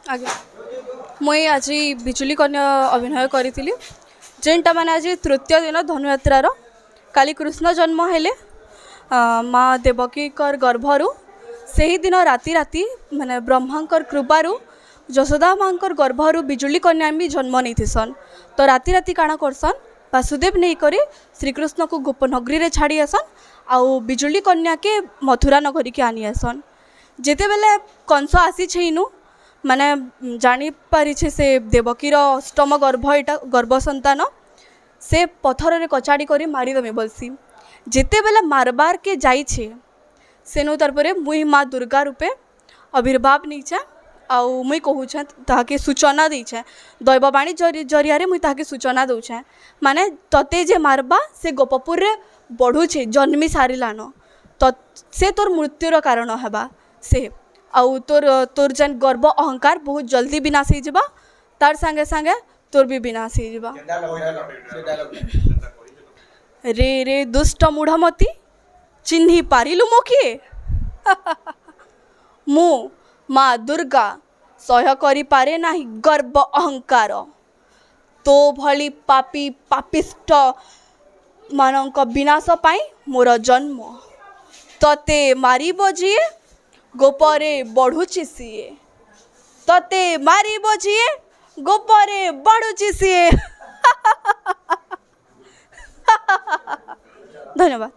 आज्ञा मुई आज बिजुली कन्या अभिनय करी जेनटा मैंने आज तृतीय दिन धनुयात्रार काली कृष्ण जन्म हेले माँ देवकी गर्भरु से ही दिन राति राति माने ब्रह्मांकर कृपारू यशोदा मांकर गर्भरु बिजुली कन्या भी जन्म नहीं थीसन। तो राति राति काଣା करसन वासुदेव नहीं करी श्रीकृष्ण को गोपनगरी रे छाड़ी आसन आउ बिजुली कन्या के मथुरा नगरी के आनी आसन। जेते बेले कंस आसी छेनु माने जानी पारी छे से देवकीर अष्टम गर्भ एटा गर्भ संतान से पथर रे कचाड़ी करी मारिदमे बोलसी। जेते बेले मारबार के जाई छे सेनु तरपरे मुई माँ दुर्गा रूपे आविर्भाव नहीं छे आउ मुई कहूछे ताके सूचना दी छे दैववाणी जरिया मुई ताके सूचना दउछे माने तते जे मारबा से गोपपुर रे बढ़ू छे जन्मी सारिलान तो से तोर मृत्युर कारण हेबा से आउ तोर तोर जेन गर्व अहंकार बहुत जल्दी विनाश हो जाबा तार संगे संगे तोर भी विनाश हो जाबा। रे रे दुष्ट मूढ़मती चिन्ही पारिलु मो किए मु माँ दुर्गा सह्य करि पारे नाही गर्व अहंकार तो भली पापी पापिष्ट मानक विनाश पाई मोर जन्म तते मारिब जिए गोपरे बढ़ुची सीए तते मारिब जिए गोपरे बढ़ुची सीए। धन्यवाद।